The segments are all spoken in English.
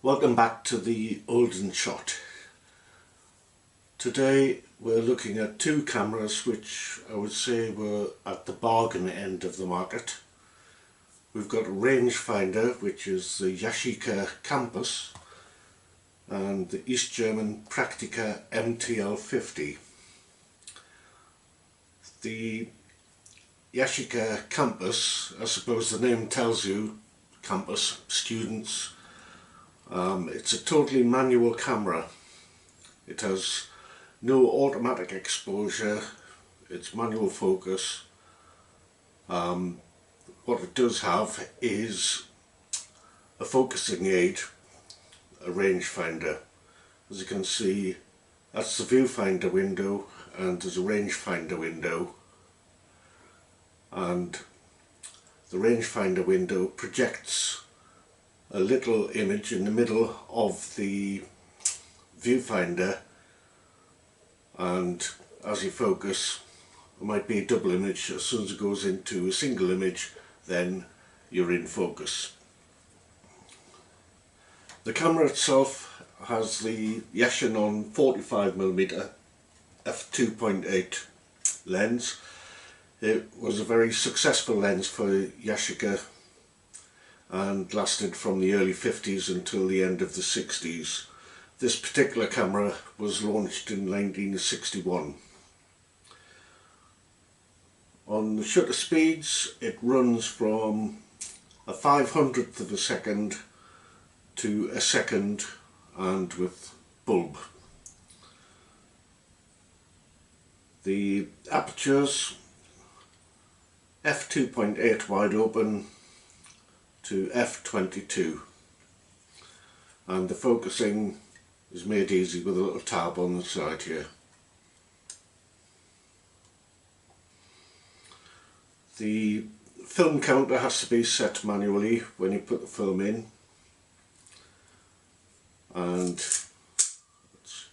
Welcome back to the Olduns shot. Today we're looking at two cameras which I would say were at the bargain end of the market. We've got a rangefinder which is the Yashica Campus and the East German Praktica MTL50. The Yashica Campus, I suppose the name tells you, campus, students. It's a totally manual camera. It has no automatic exposure, it's manual focus. What it does have is a focusing aid, a rangefinder. As you can see, that's the viewfinder window and there's a rangefinder window, and the rangefinder window projects a little image in the middle of the viewfinder, and as you focus it might be a double image. As soon as it goes into a single image, then you're in focus. The camera itself has the Yashica 45mm f2.8 lens. It was a very successful lens for Yashica and lasted from the early 50s until the end of the 60s. This particular camera was launched in 1961. On the shutter speeds, it runs from a 500th of a second to a second, and with bulb. The apertures f2.8 wide open to f22, and the focusing is made easy with a little tab on the side here. The film counter has to be set manually when you put the film in, and it's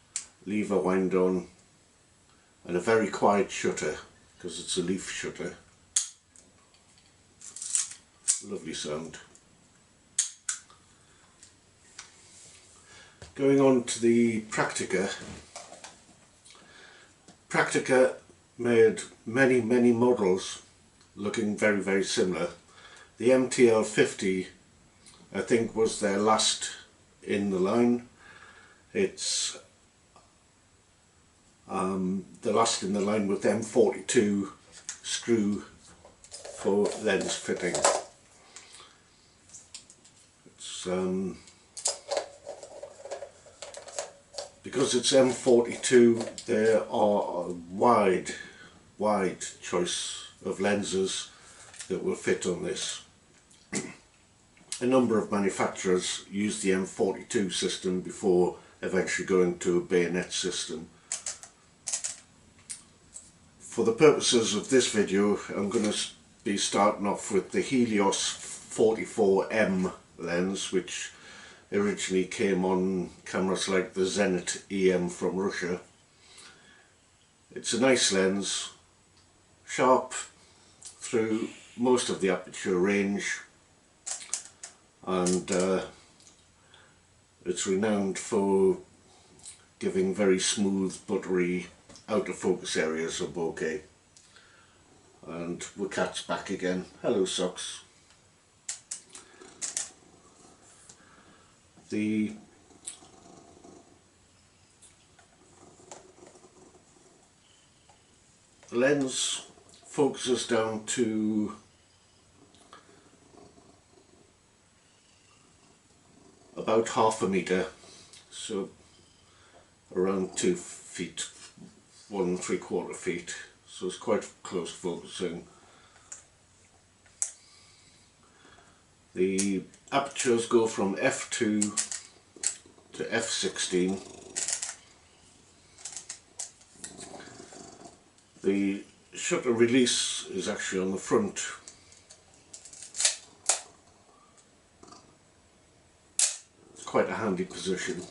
lever wind on, and a very quiet shutter because it's a leaf shutter. Lovely sound. Going on to the Praktica. Praktica made many models looking very similar. The MTL50 I think was their last in the line. It's the last in the line with M42 screw for lens fitting. Because it's M42, there are a wide choice of lenses that will fit on this. A number of manufacturers use the M42 system before eventually going to a bayonet system. For the purposes of this video, I'm going to be starting off with the Helios 44M lens, which originally came on cameras like the Zenit EM from Russia. It's a nice lens, sharp through most of the aperture range, and it's renowned for giving very smooth, buttery out of focus areas of bokeh. And the cat's back again. Hello, socks. The lens focuses down to about half a metre, so around 2 feet, 1 3/4 feet, so it's quite close focusing. The apertures go from f2 to f16. The shutter release is actually on the front. It's quite a handy position.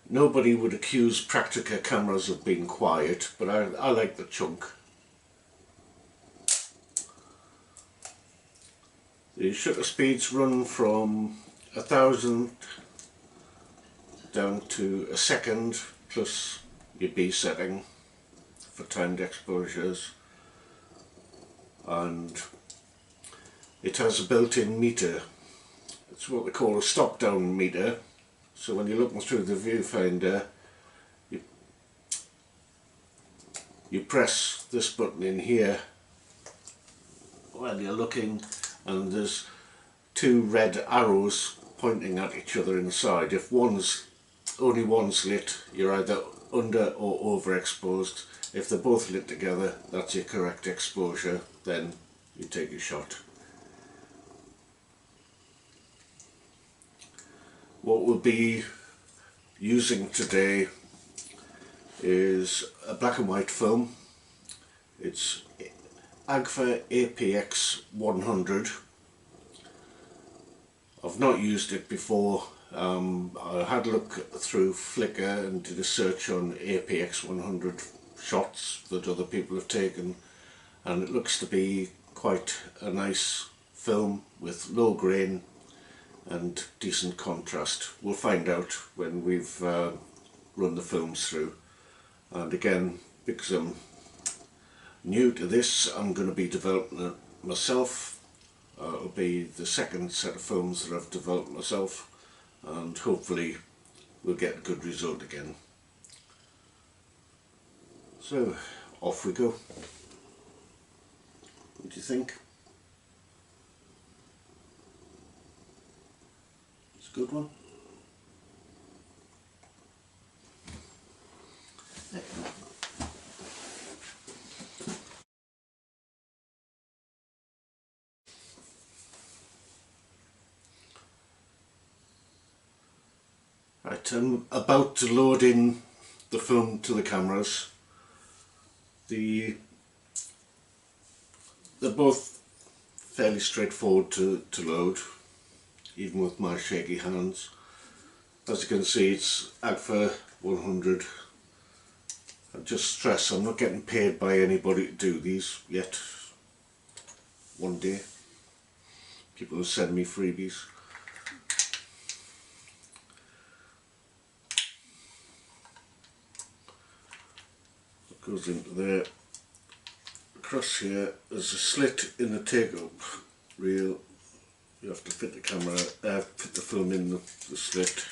Nobody would accuse Praktica cameras of being quiet, but I like the chunk. The shutter speeds run from 1000 down to a second plus your B setting for timed exposures, and it has a built-in meter. It's what they call a stop-down meter, so when you're looking through the viewfinder you press this button in here while you're looking, and there's two red arrows pointing at each other inside. If only one's lit, you're either under or overexposed. If they're both lit together, that's your correct exposure, then you take a shot. What we'll be using today is a black and white film. It's Agfa APX100. I've not used it before. I had a look through Flickr and did a search on APX100 shots that other people have taken, and it looks to be quite a nice film with low grain and decent contrast. We'll find out when we've run the films through. And again, because I'm new to this, I'm going to be developing it myself. It'll be the second set of films that I've developed myself, and hopefully we'll get a good result again. So off we go. What do you think? It's a good one. Right, I'm about to load in the film to the cameras. They're both fairly straightforward to load, even with my shaky hands. As you can see, it's Agfa 100. I just stress I'm not getting paid by anybody to do these yet. One day people will send me freebies. It goes into there. Across here there's a slit in the take-up reel. You have to fit the camera, fit the film in the slit.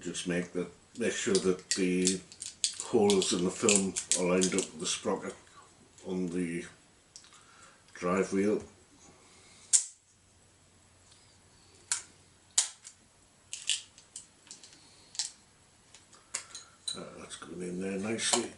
Just make sure that the holes in the film are lined up with the sprocket on the drive wheel. That's going in there nicely.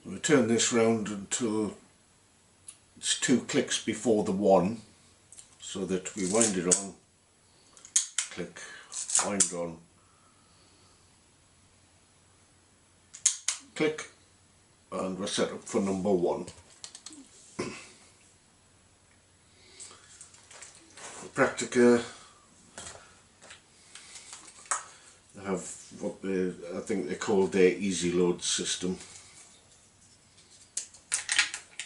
We turn this round until it's 2 clicks before the 1, so that we wind it on, click, wind on, click, and we're set up for number 1. Praktica have what I think they call their easy load system.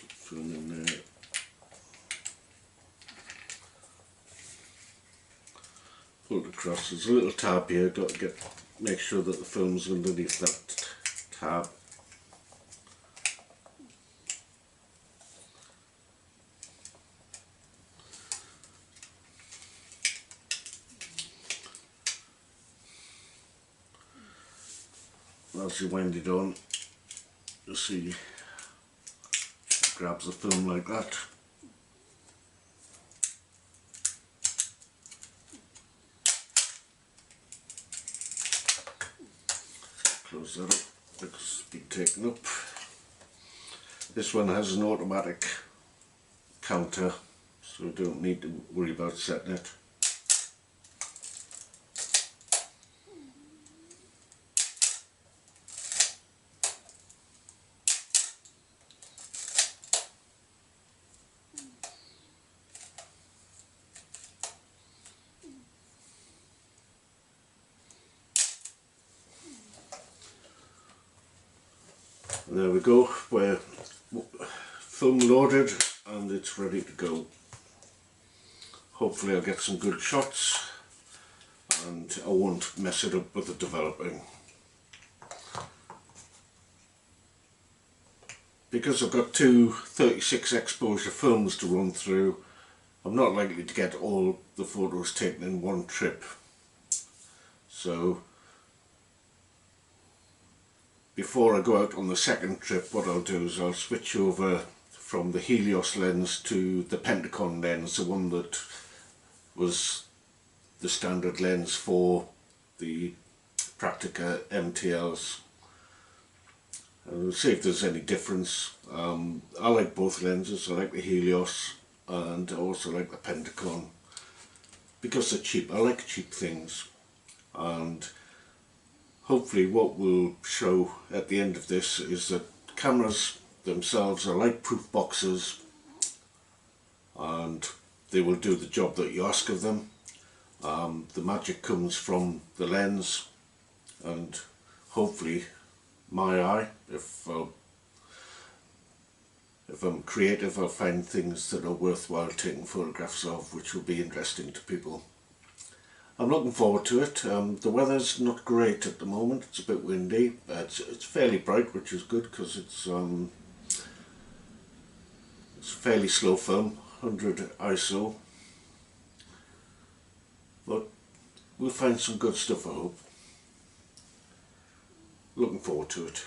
Film in there. Pull it across. There's a little tab here. Got to make sure that the film's underneath that tab. As you wind it on, you'll see it grabs the film like that. Close that up, it's been taken up. This one has an automatic counter, so you don't need to worry about setting it. And there we go, we're film loaded and it's ready to go. Hopefully I'll get some good shots and I won't mess it up with the developing. Because I've got two 36 exposure films to run through, I'm not likely to get all the photos taken in one trip. So before I go out on the second trip, what I'll do is I'll switch over from the Helios lens to the Pentacon lens, the one that was the standard lens for the Praktica MTLs. And we'll see if there's any difference. I like both lenses. I like the Helios and I also like the Pentacon because they're cheap. I like cheap things, and hopefully what we'll show at the end of this is that cameras themselves are like proof boxes and they will do the job that you ask of them. The magic comes from the lens and hopefully my eye. If I'm creative, I'll find things that are worthwhile taking photographs of, which will be interesting to people. I'm looking forward to it. The weather's not great at the moment, it's a bit windy. It's fairly bright, which is good because it's fairly slow film, 100 ISO. But we'll find some good stuff, I hope. Looking forward to it.